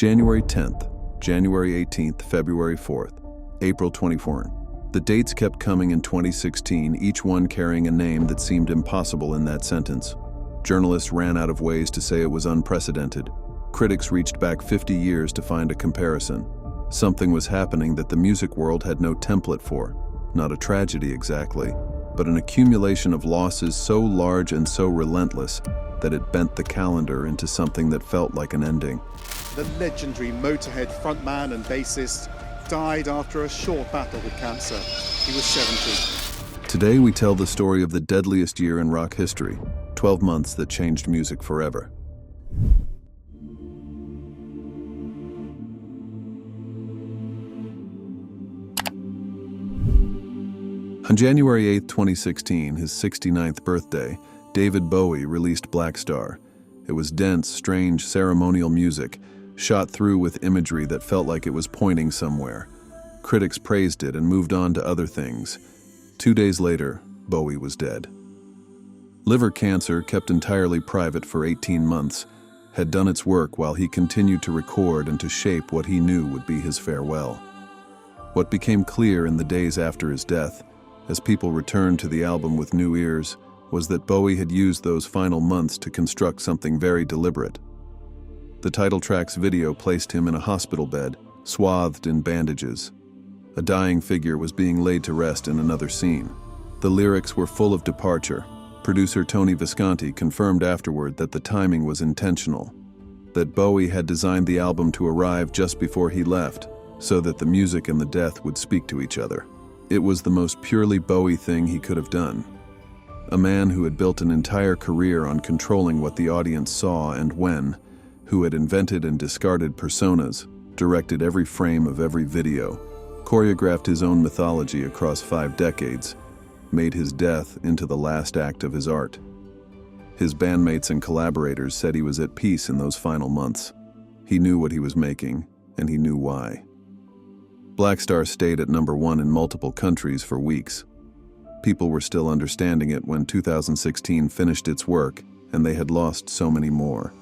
January 10th, January 18th, February 4th, April 24th. The dates kept coming in 2016, each one carrying a name that seemed impossible in that sentence. Journalists ran out of ways to say it was unprecedented. Critics reached back 50 years to find a comparison. Something was happening that the music world had no template for. Not a tragedy exactly, but an accumulation of losses so large and so relentless that it bent the calendar into something that felt like an ending. The legendary Motorhead frontman and bassist died after a short battle with cancer. He was 70. Today we tell the story of the deadliest year in rock history, 12 months that changed music forever. On January 8, 2016, his 69th birthday, David Bowie released Black Star. It was dense, strange, ceremonial music, shot through with imagery that felt like it was pointing somewhere. Critics praised it and moved on to other things. 2 days later, Bowie was dead. Liver cancer, kept entirely private for 18 months, had done its work while he continued to record and to shape what he knew would be his farewell. What became clear in the days after his death, as people returned to the album with new ears, was that Bowie had used those final months to construct something very deliberate. The title track's video placed him in a hospital bed, swathed in bandages. A dying figure was being laid to rest in another scene. The lyrics were full of departure. Producer Tony Visconti confirmed afterward that the timing was intentional, that Bowie had designed the album to arrive just before he left, so that the music and the death would speak to each other. It was the most purely Bowie thing he could have done. A man who had built an entire career on controlling what the audience saw and when, who had invented and discarded personas, directed every frame of every video, choreographed his own mythology across 5 decades, made his death into the last act of his art. His bandmates and collaborators said he was at peace in those final months. He knew what he was making, and he knew why. Black Star stayed at #1 in multiple countries for weeks. People were still understanding it when 2016 finished its work, and they had lost so many more.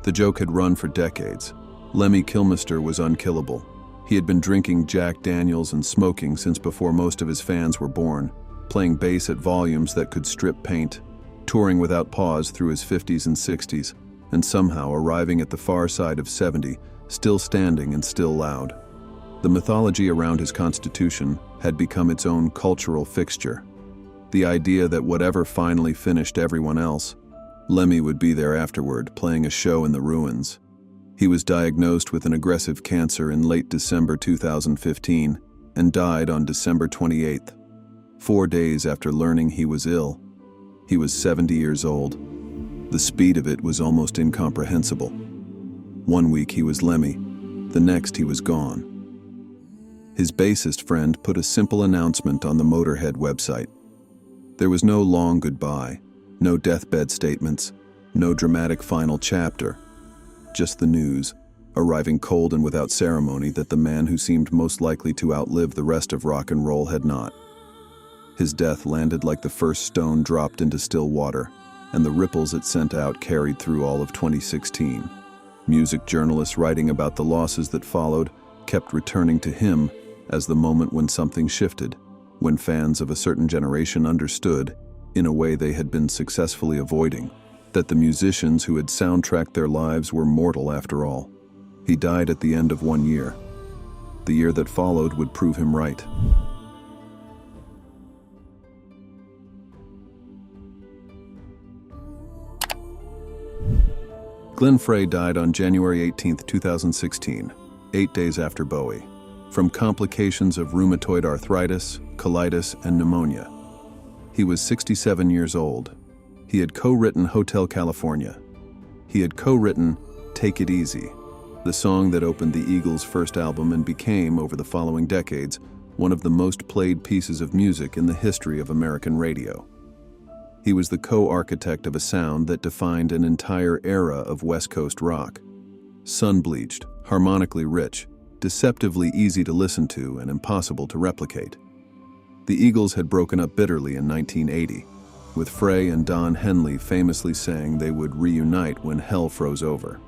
The joke had run for decades. Lemmy was unkillable. He had been drinking Jack Daniels and smoking since before most of his fans were born, playing bass at volumes that could strip paint, touring without pause through his 50s and 60s, and somehow arriving at the far side of 70, still standing and still loud. The mythology around his constitution had become its own cultural fixture. The idea that whatever finally finished everyone else, Lemmy would be there afterward, playing a show in the ruins. He was diagnosed with an aggressive cancer in late December 2015 and died on December 28th, 4 days after learning he was ill. He was 70 years old. The speed of it was almost incomprehensible. 1 week he was Lemmy, the next he was gone. His bassist friend put a simple announcement on the Motorhead website. There was no long goodbye, no deathbed statements, no dramatic final chapter, just the news, arriving cold and without ceremony, that the man who seemed most likely to outlive the rest of rock and roll had not. His death landed like the first stone dropped into still water, and the ripples it sent out carried through all of 2016. Music journalists writing about the losses that followed kept returning to him as the moment when something shifted, when fans of a certain generation understood, in a way they had been successfully avoiding, that the musicians who had soundtracked their lives were mortal after all. He died at the end of 1 year. The year that followed would prove him right. Glenn Frey died on January 18, 2016, 8 days after Bowie, from complications of rheumatoid arthritis, colitis, and pneumonia. He was 67 years old. He had co-written Hotel California. He had co-written Take It Easy, the song that opened the Eagles' first album and became, over the following decades, one of the most played pieces of music in the history of American radio. He was the co-architect of a sound that defined an entire era of West Coast rock. Sun-bleached, harmonically rich, deceptively easy to listen to and impossible to replicate. The Eagles had broken up bitterly in 1980, with Frey and Don Henley famously saying they would reunite when hell froze over.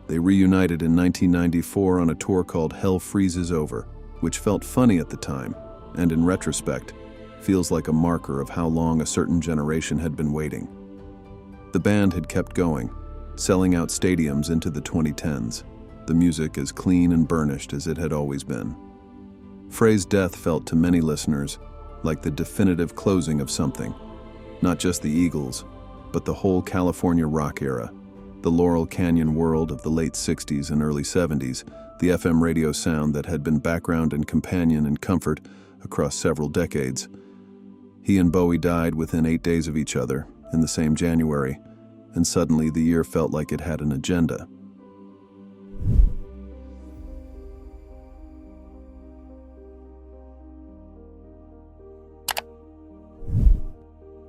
They reunited in 1994 on a tour called Hell Freezes Over, which felt funny at the time, and in retrospect, feels like a marker of how long a certain generation had been waiting. The band had kept going, selling out stadiums into the 2010s, the music as clean and burnished as it had always been. Frey's death felt to many listeners like the definitive closing of something, not just the Eagles, but the whole California rock era, the Laurel Canyon world of the late 60s and early 70s, the FM radio sound that had been background and companion and comfort across several decades. He and Bowie died within 8 days of each other in the same January, and suddenly the year felt like it had an agenda.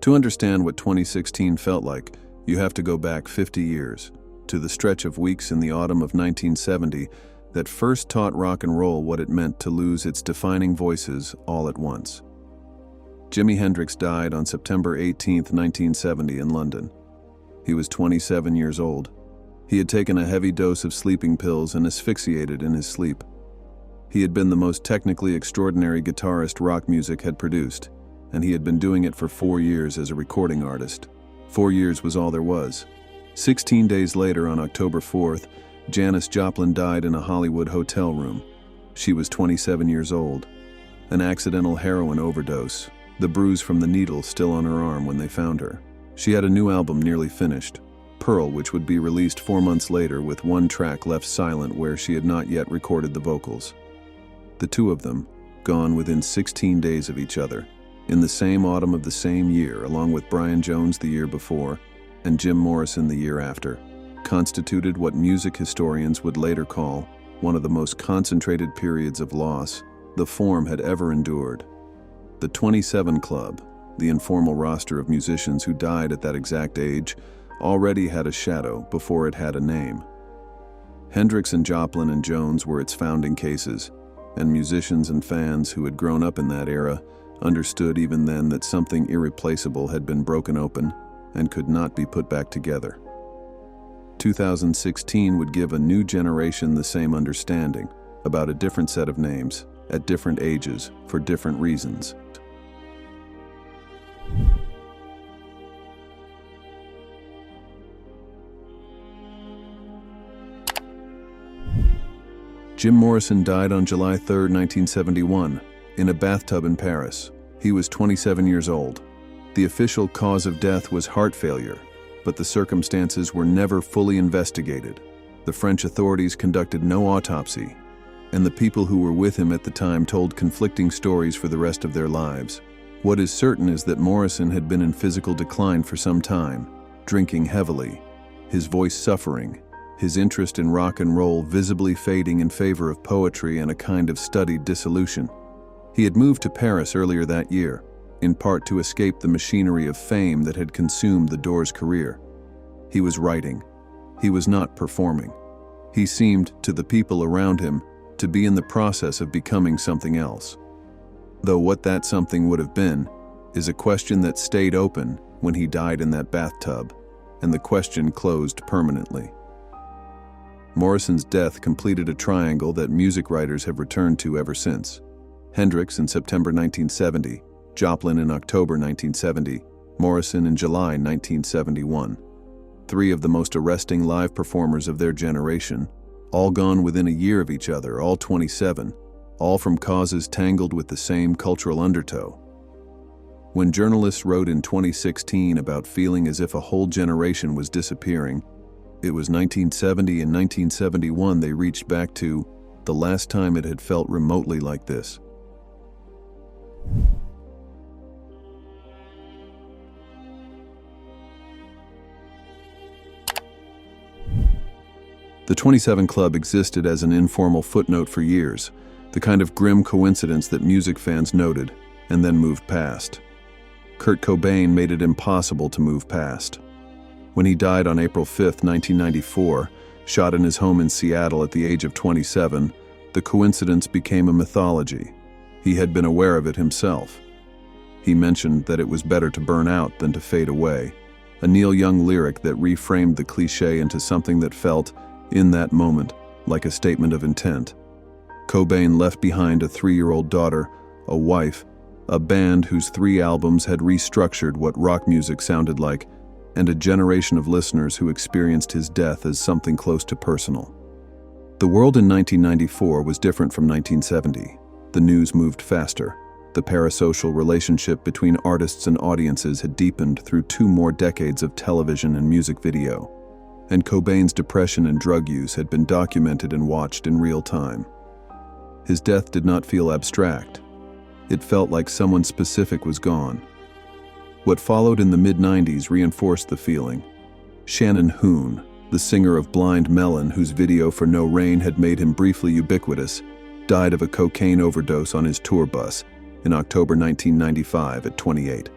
To understand what 2016 felt like, you have to go back 50 years, to the stretch of weeks in the autumn of 1970 that first taught rock and roll what it meant to lose its defining voices all at once. Jimi Hendrix died on September 18, 1970 in London. He was 27 years old. He had taken a heavy dose of sleeping pills and asphyxiated in his sleep. He had been the most technically extraordinary guitarist rock music had produced, and he had been doing it for 4 years as a recording artist. 4 years was all there was. 16 days later, on October 4th, Janis Joplin died in a Hollywood hotel room. She was 27 years old. An accidental heroin overdose, the bruise from the needle still on her arm when they found her. She had a new album nearly finished, Pearl, which would be released 4 months later with one track left silent where she had not yet recorded the vocals. The two of them, gone within 16 days of each other, in the same autumn of the same year, along with Brian Jones the year before and Jim Morrison the year after, constituted what music historians would later call one of the most concentrated periods of loss the form had ever endured. The 27 Club, the informal roster of musicians who died at that exact age, already had a shadow before it had a name. Hendrix and Joplin and Jones were its founding cases, and musicians and fans who had grown up in that era understood even then that something irreplaceable had been broken open and could not be put back together. 2016 would give a new generation the same understanding about a different set of names at different ages for different reasons. Jim Morrison died on July 3, 1971, in a bathtub in Paris. He was 27 years old. The official cause of death was heart failure, but the circumstances were never fully investigated. The French authorities conducted no autopsy, and the people who were with him at the time told conflicting stories for the rest of their lives. What is certain is that Morrison had been in physical decline for some time, drinking heavily, his voice suffering, his interest in rock and roll visibly fading in favor of poetry and a kind of studied dissolution. He had moved to Paris earlier that year, in part to escape the machinery of fame that had consumed the Doors' career. He was writing. He was not performing. He seemed, to the people around him, to be in the process of becoming something else. Though what that something would have been is a question that stayed open when he died in that bathtub, and the question closed permanently. Morrison's death completed a triangle that music writers have returned to ever since. Hendrix in September 1970, Joplin in October 1970, Morrison in July 1971. 3 of the most arresting live performers of their generation, all gone within a year of each other, all 27, all from causes tangled with the same cultural undertow. When journalists wrote in 2016 about feeling as if a whole generation was disappearing, it was 1970 and 1971 they reached back to, the last time it had felt remotely like this. The 27 Club existed as an informal footnote for years, the kind of grim coincidence that music fans noted and then moved past. Kurt Cobain made it impossible to move past. When he died on April 5, 1994, shot in his home in Seattle at the age of 27, the coincidence became a mythology. He had been aware of it himself. He mentioned that it was better to burn out than to fade away, a Neil Young lyric that reframed the cliché into something that felt, in that moment, like a statement of intent. Cobain left behind a 3-year-old daughter, a wife, a band whose 3 albums had restructured what rock music sounded like, and a generation of listeners who experienced his death as something close to personal. The world in 1994 was different from 1970. The news moved faster. The parasocial relationship between artists and audiences had deepened through 2 more decades of television and music video. And Cobain's depression and drug use had been documented and watched in real time. His death did not feel abstract. It felt like someone specific was gone. What followed in the mid-90s reinforced the feeling. Shannon Hoon, the singer of Blind Melon, whose video for No Rain had made him briefly ubiquitous, died of a cocaine overdose on his tour bus in October 1995 at 28.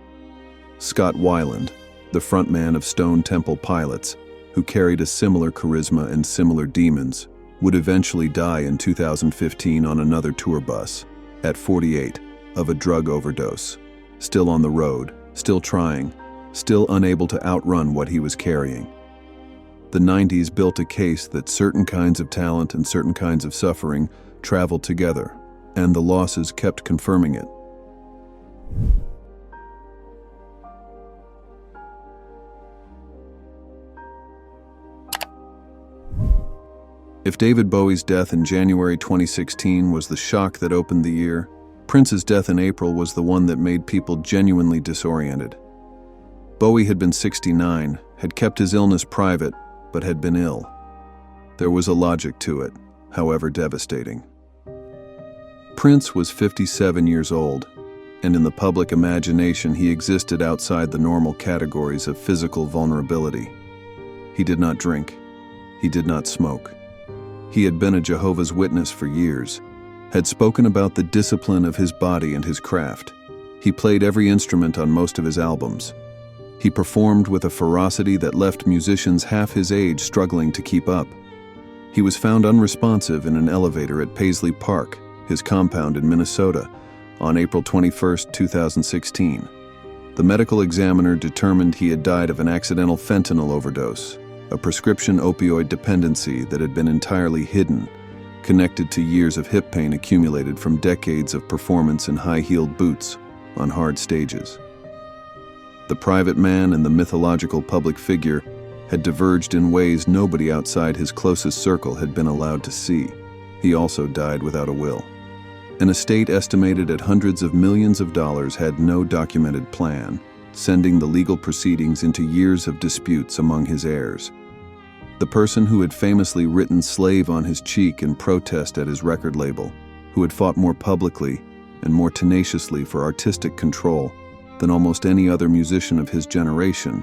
Scott Weiland, the frontman of Stone Temple Pilots, who carried a similar charisma and similar demons, would eventually die in 2015 on another tour bus, at 48, of a drug overdose. Still on the road, still trying, still unable to outrun what he was carrying. The 90s built a case that certain kinds of talent and certain kinds of suffering traveled together, and the losses kept confirming it. If David Bowie's death in January 2016 was the shock that opened the year, Prince's death in April was the one that made people genuinely disoriented. Bowie had been 69, had kept his illness private, but had been ill. There was a logic to it, however devastating. Prince was 57 years old, and in the public imagination he existed outside the normal categories of physical vulnerability. He did not drink. He did not smoke. He had been a Jehovah's Witness for years, had spoken about the discipline of his body and his craft. He played every instrument on most of his albums. He performed with a ferocity that left musicians half his age struggling to keep up. He was found unresponsive in an elevator at Paisley Park, his compound in Minnesota, on April 21, 2016. The medical examiner determined he had died of an accidental fentanyl overdose, a prescription opioid dependency that had been entirely hidden, connected to years of hip pain accumulated from decades of performance in high-heeled boots on hard stages. The private man and the mythological public figure had diverged in ways nobody outside his closest circle had been allowed to see. He also died without a will. An estate estimated at hundreds of millions of dollars had no documented plan, sending the legal proceedings into years of disputes among his heirs. The person who had famously written "slave" on his cheek in protest at his record label, who had fought more publicly and more tenaciously for artistic control than almost any other musician of his generation,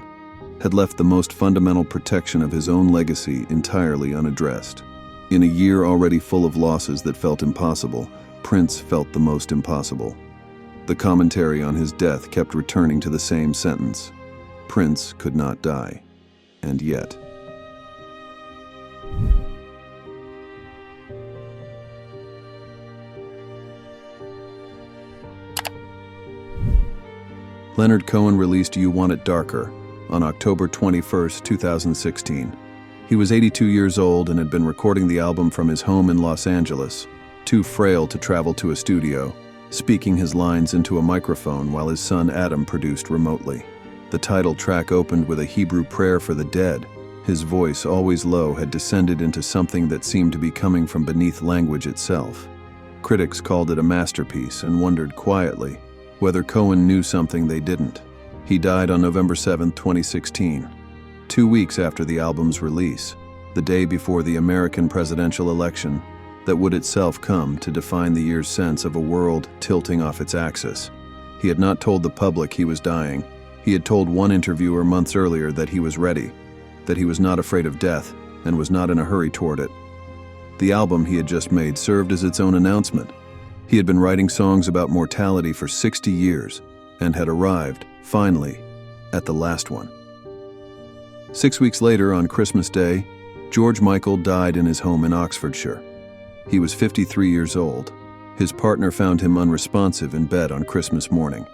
had left the most fundamental protection of his own legacy entirely unaddressed. In a year already full of losses that felt impossible, Prince felt the most impossible. The commentary on his death kept returning to the same sentence: Prince could not die. And yet. Leonard Cohen released You Want It Darker on October 21, 2016. He was 82 years old and had been recording the album from his home in Los Angeles, too frail to travel to a studio, speaking his lines into a microphone while his son Adam produced remotely. The title track opened with a Hebrew prayer for the dead. His voice, always low, had descended into something that seemed to be coming from beneath language itself. Critics called it a masterpiece and wondered quietly whether Cohen knew something they didn't. He died on November 7, 2016, 2 weeks after the album's release, the day before the American presidential election that would itself come to define the year's sense of a world tilting off its axis. He had not told the public he was dying. He had told one interviewer months earlier that he was ready, that he was not afraid of death and was not in a hurry toward it. The album he had just made served as its own announcement. He had been writing songs about mortality for 60 years and had arrived, finally, at the last one. 6 weeks later, on Christmas Day, George Michael died in his home in Oxfordshire. He was 53 years old. His partner found him unresponsive in bed on Christmas morning.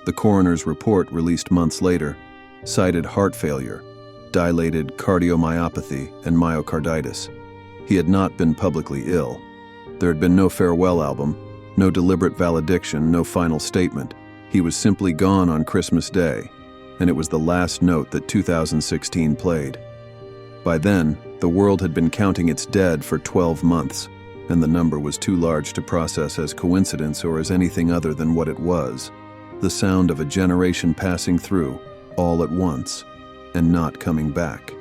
The coroner's report, released months later, cited heart failure, dilated cardiomyopathy, and myocarditis. He had not been publicly ill. There had been no farewell album, no deliberate valediction, no final statement. He was simply gone on Christmas Day, and it was the last note that 2016 played. By then, the world had been counting its dead for 12 months, and the number was too large to process as coincidence or as anything other than what it was: the sound of a generation passing through, all at once, and not coming back.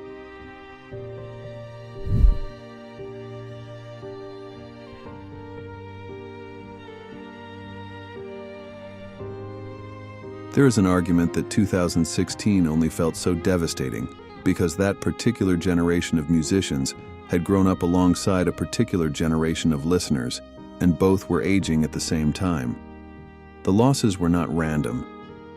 There is an argument that 2016 only felt so devastating because that particular generation of musicians had grown up alongside a particular generation of listeners, and both were aging at the same time. The losses were not random.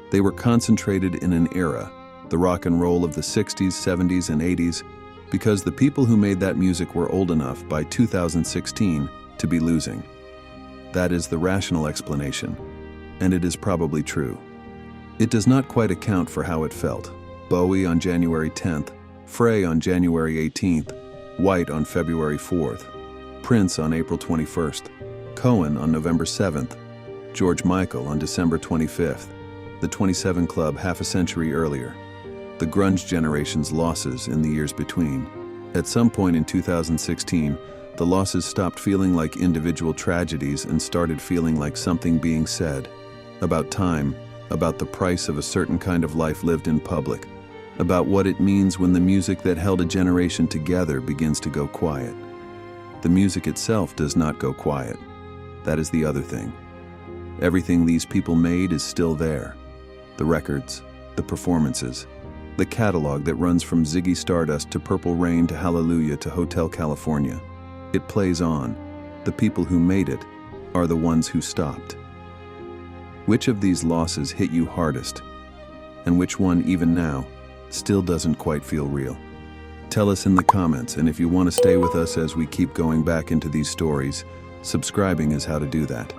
They were concentrated in an era, the rock and roll of the 60s, 70s, and 80s, because the people who made that music were old enough by 2016 to be losing. That is the rational explanation, and it is probably true. It does not quite account for how it felt. Bowie on January 10th, Frey on January 18th, White on February 4th, Prince on April 21st, Cohen on November 7th, George Michael on December 25th, the 27 Club half a century earlier, the grunge generation's losses in the years between. At some point in 2016, the losses stopped feeling like individual tragedies and started feeling like something being said, about time, about the price of a certain kind of life lived in public, about what it means when the music that held a generation together begins to go quiet. The music itself does not go quiet. That is the other thing. Everything these people made is still there. The records, the performances, the catalog that runs from Ziggy Stardust to Purple Rain to Hallelujah to Hotel California. It plays on. The people who made it are the ones who stopped. Which of these losses hit you hardest? And which one, even now, still doesn't quite feel real? Tell us in the comments, and if you want to stay with us as we keep going back into these stories, subscribing is how to do that.